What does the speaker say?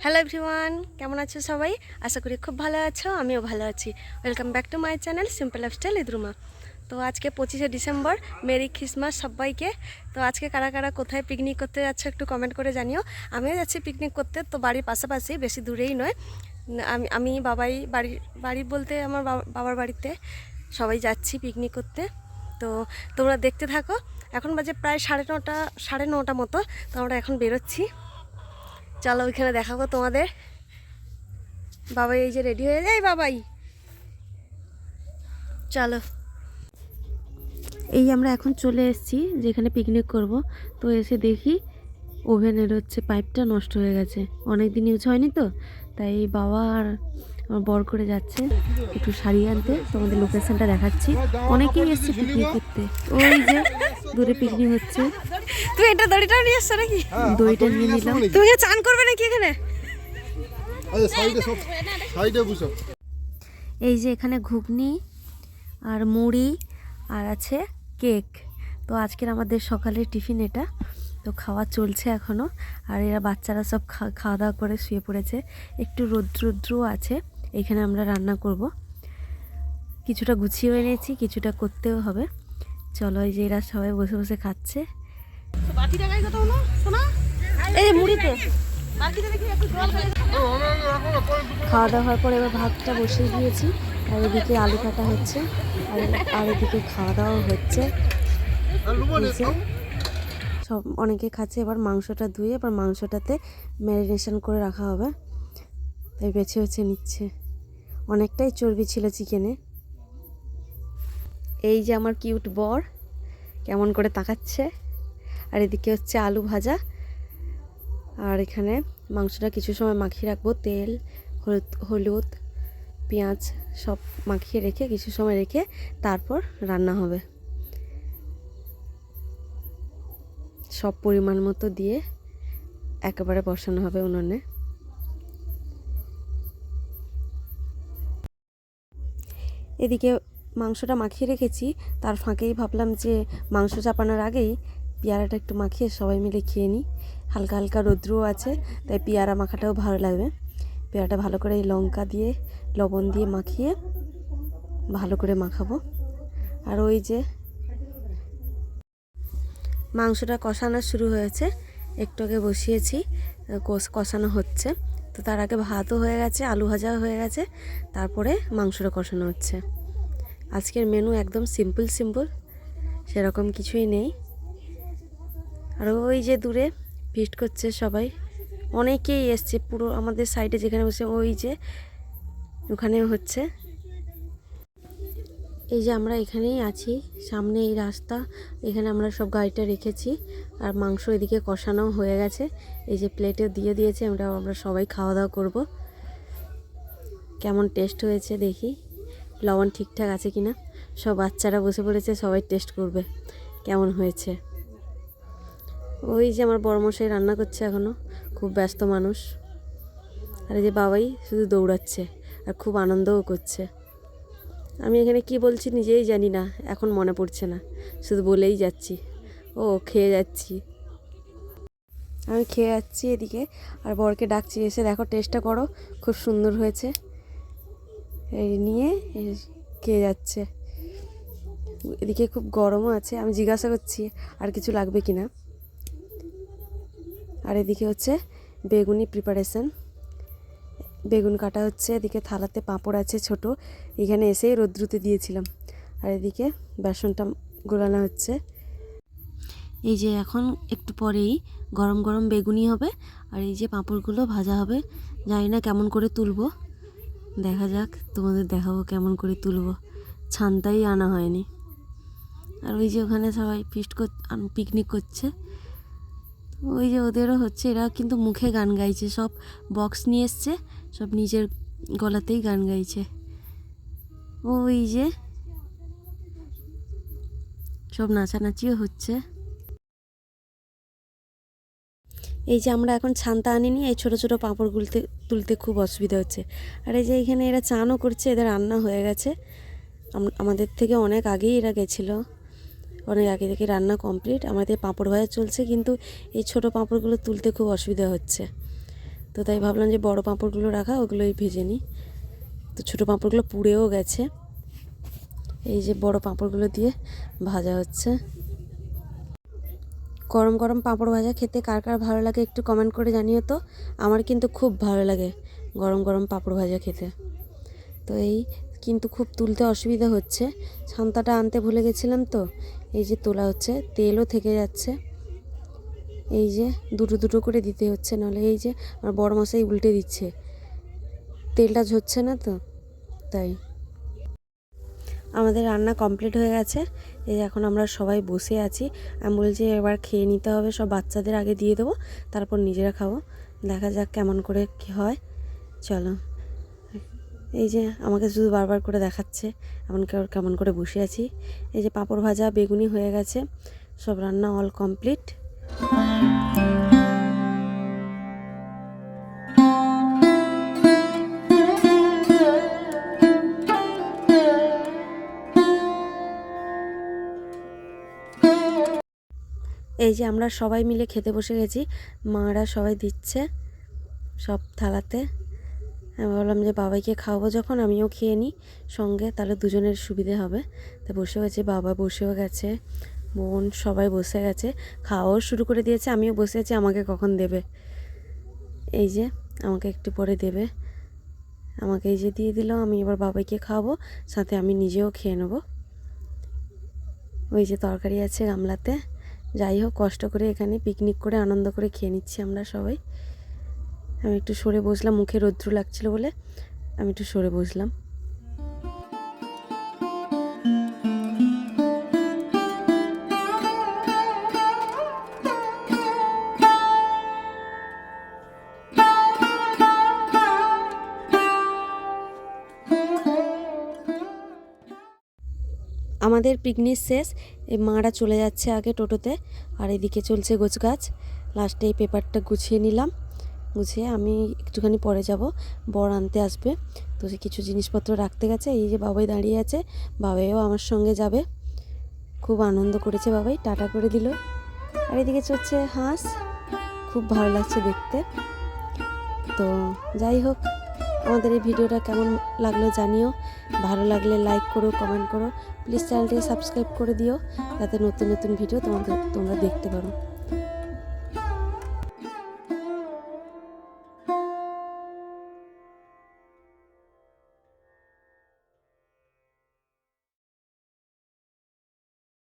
Hello everyone, কেমন আছো সবাই? আশা করি খুব ভালো আছো, আমিও ভালো আছি। Welcome back to my channel simple lifestyle ইদ্রুমা। তো আজকে 25শে ডিসেম্বর, মেরি খ্রিসমাস সবাইকে। তো আজকে কারা কারা কোথায় পিকনিক করতে যাচ্ছে একটু কমেন্ট করে জানিও। আমিও যাচ্ছি পিকনিক করতে, তো বাড়ির পাশাপাশি, বেশি দূরেই নয়। আমি বাড়ি বলতে আমার বাবার বাড়িতে সবাই যাচ্ছি পিকনিক করতে। তো তোমরা দেখতে থাকো। এখন বাজে প্রায় সাড়ে নটা মতো। তো আমরা এখন বেরোচ্ছি। চলো ওইখানে দেখাবো তোমাদের। বাবাই এই যে রেডি হয়ে যায়, বাবাই চলো। এই আমরা এখন চলে এসেছি যেখানে পিকনিক করব। তো এসে দেখি ওভেনের পাইপটা নষ্ট হয়ে গেছে, অনেক দিন ইউজ হয়নি, তো তাই বাবা আর আমার বর করে যাচ্ছে একটু সারিয়ে আনতে। তোমাদের লোকেশনটা দেখাচ্ছি। অনেকেই এসছে পিকনিক করতে, ওই যে দূরে পিকনিক হচ্ছে। তুমি এটা দড়িটা নিয়ে এসছো নাকি? দড়িটা নিয়ে নিলাম। তুমি চান করবে নাকি এখানে? এই যে এখানে ঘুগনি আর মুড়ি আর আছে কেক। তো আজকের আমাদের সকালের টিফিন এটা। তো খাওয়া চলছে এখনও। আর এরা বাচ্চারা সব খাওয়া দাওয়া করে শুয়ে পড়েছে। একটু রৌদ্রও আছে। এখানে আমরা রান্না করব। কিছুটা গুছিয়েও এনেছি, কিছুটা করতেও হবে। চলো, এই যে এরা সবাই বসে বসে খাচ্ছে। এই মুড়িতে খাওয়া দাওয়া হওয়ার পর এবার ভাতটা বসিয়ে দিয়েছি। আর এদিকে আলু কাটা হচ্ছে, আর এদিকে খাওয়া দাওয়া হচ্ছে। সব অনেকে খাচ্ছে। এবার মাংসটা ধুয়ে এবার মাংসটাতে ম্যারিনেশন করে রাখা হবে, তাই বেছে নিচ্ছে। অনেকটাই চর্বি ছিল চিকেনে। এই যে আমার কিউট বর কেমন করে তাকাচ্ছে। আর এদিকে আলু ভাজা। আর এখানে মাংসটা কিছু সময় মাখিয়ে রাখবো, তেল হলুদ পেঁয়াজ সব মাখিয়ে রেখে কিছু সময় রেখে তারপর রান্না হবে। সব পরিমাণ মতো দিয়ে একেবারে বসানো হবে উনুনে। এদিকে মাংসটা মাখিয়ে রেখেছি, তার ফাঁকেই ভাবলাম যে মাংস চাপানোর আগেই পেয়ারাটা একটু মাখিয়ে সবাই মিলে খেয়ে নিই। হালকা হালকা রৌদ্রও আছে, তাই পেয়ারা মাখাটাও ভালো লাগবে। পেয়ারাটা ভালো করে লঙ্কা দিয়ে লবণ দিয়ে মাখিয়ে ভালো করে মাখাবো। আর ওই যে মাংসটা কষানো শুরু হয়েছে, একটু আগে বসিয়েছি, কষানো হচ্ছে। তো তার আগে ভাতও হয়ে গেছে, আলু ভাজাও হয়ে গেছে, তারপরে মাংসটা কষানো হচ্ছে। আজকের মেনু একদম সিম্পল, সেরকম কিছুই নেই। আর ওই যে দূরে ফিস্ট করছে সবাই, অনেকেই এসছে। পুরো আমাদের সাইডে যেখানে বসে ওই যে ওখানে হচ্ছে। এই যে আমরা এখানেই আছি, সামনে এই রাস্তা, এখানে আমরা সব গাড়িটা রেখেছি। আর মাংস এদিকে কষানো হয়ে গেছে, এই যে প্লেটে দিয়ে দিয়েছে। আমরা সবাই খাওয়া দাওয়া করব। কেমন টেস্ট হয়েছে দেখি, লবণ ঠিকঠাক আছে কিনা। সব বাচ্চারা বসে পড়েছে, সবাই টেস্ট করবে কেমন হয়েছে। ওই যে আমার বড়মশাই রান্না করছে এখনও, খুব ব্যস্ত মানুষ। আর এই যে বাবাই শুধু দৌড়াচ্ছে আর খুব আনন্দও করছে। আমি এখানে কি বলছি নিজেই জানি না, এখন মনে পড়ছে না, শুধু বলেই যাচ্ছি। খেয়ে যাচ্ছি, আমি খেয়ে যাচ্ছি এদিকে। আর বরকে ডাকছি, এসে দেখো টেস্টটা করো, খুব সুন্দর হয়েছে। এই নিয়ে খেয়ে যাচ্ছে। এদিকে খুব গরমও আছে। আমি জিজ্ঞাসা করছি আর কিছু লাগবে কি না। আর এদিকে বেগুনি প্রিপারেশন, বেগুন কাটা হচ্ছে। এদিকে থালাতে পাঁপড় আছে ছোট, এখানে এসেই রৌদ্রুতে দিয়েছিলাম। আর এদিকে বেসনটা গোলানো হচ্ছে। এই যে এখন একটু পরেই গরম গরম বেগুনি হবে, আর এই যে পাঁপড়গুলো ভাজা হবে। জানি না কেমন করে তুলবো, দেখা যাক, তোমাদের দেখাবো কেমন করে তুলবো। ছানটাই আনা হয়নি। আর ওই যে ওখানে সবাই পিকনিক করছে। ওই যে ওদেরও হচ্ছে, এরা কিন্তু মুখে গান গাইছে, সব বক্স নিয়ে এসছে, সব নিজের গলাতেই গান গাইছে। ওই যে সব নাচানাচিও হচ্ছে। এই যে আমরা এখন ছানটা আনিনি, এই ছোটো ছোটো পাঁপড়গুলো তুলতে খুব অসুবিধা হচ্ছে। আর এই যে এখানে এরা চানও করছে, এদের রান্না হয়ে গেছে। আমাদের থেকে অনেক আগেই এরা গেছিলো, অনেক আগে থেকে রান্না কমপ্লিট। আমাদের পাঁপড় ভাজা চলছে, কিন্তু এই ছোটো পাঁপড়গুলো তুলতে খুব অসুবিধা হচ্ছে। তো তাই ভাবলাম যে বড় পাঁপড়গুলো রাখা, ওগুলোই ভেজে নিই। তো ছোটো পাঁপড়গুলো পুড়েও গেছে। এই যে বড় পাঁপড়গুলো দিয়ে ভাজা হচ্ছে। গরম গরম পাঁপড় ভাজা খেতে কার কার ভালো লাগে একটু কমেন্ট করে জানিও তো। আমার কিন্তু খুব ভালো লাগে গরম গরম পাঁপড় ভাজা খেতে। তো এই কিন্তু খুব তুলতে অসুবিধা হচ্ছে, ছান্তাটা আনতে ভুলে গেছিলাম, তো এই যে তোলা হচ্ছে, তেলও থেকে যাচ্ছে। এই যে দুটো দুটো করে দিতে হচ্ছে, নাহলে এই যে আমার বড় মশাই উল্টে দিচ্ছে, তেলটা ঝরছে না তো তাই। আমাদের রান্না কমপ্লিট হয়ে গেছে। এই এখন আমরা সবাই বসে আছি। আমি বলছি এবার খেয়ে নিতে হবে, সব বাচ্চাদের আগে দিয়ে দেবো, তারপর নিজেরা খাবো। দেখা যাক কেমন করে কী হয়। চলো। এই যে আমাকে শুধু বারবার করে দেখাচ্ছে কেমন করে বসে আছি। এই যে পাঁপড় ভাজা বেগুনি হয়ে গেছে, সব রান্না অল কমপ্লিট। এই যে আমরা সবাই মিলে খেতে বসে গেছি, মারা সবাই দিচ্ছে সব থালাতে। আমি ভাবলাম যে বাবাইকে খাওয়াবো যখন, আমিও খেয়ে নিই সঙ্গে, তাহলে দুজনের সুবিধে হবে। তা বসে গেছে, বাবা বসেও গেছে, বোন সবাই বসে গেছে, খাওয়াও শুরু করে দিয়েছে। আমিও বসে আছি, আমাকে কখন দেবে। এই যে আমাকে একটু পরে দেবে, আমাকে এই যে দিয়ে দিল। আমি এবার বাবাইকে খাওয়াবো, সাথে আমি নিজেও খেয়ে নেবো। ওই যে তরকারি আছে গামলাতে। যাই হোক, কষ্ট করে এখানে পিকনিক করে আনন্দ করে খেয়ে নিচ্ছি আমরা সবাই। আমি একটু সরে বসলাম, মুখে রৌদ্র লাগছিল বলে আমি একটু সরে বসলাম। আমাদের পিকনিক শেষ, এই মারা চলে যাচ্ছে আগে টোটোতে, আর এদিকে চলছে গোছগাছ। লাস্টে এই পেপারটা গুছিয়ে নিলাম, গুছিয়ে আমি একটুখানি পরে যাব, বর আনতে আসবে, তো সে কিছু জিনিসপত্র রাখতে গেছে। এই যে বাবাই দাঁড়িয়ে আছে, বাবাইও আমার সঙ্গে যাবে। খুব আনন্দ করেছে বাবাই, টাটা করে দিল। আর এদিকে চলছে হাঁস, খুব ভালো লাগছে দেখতে। তো যাই হোক, আমাদের এই ভিডিওটা কেমন লাগলো জানিও। ভালো লাগলে লাইক করো, কমেন্ট করো, প্লিজ চ্যানেলটিকে সাবস্ক্রাইব করে দিও, যাতে নতুন নতুন ভিডিও তোমরা দেখতে পারো।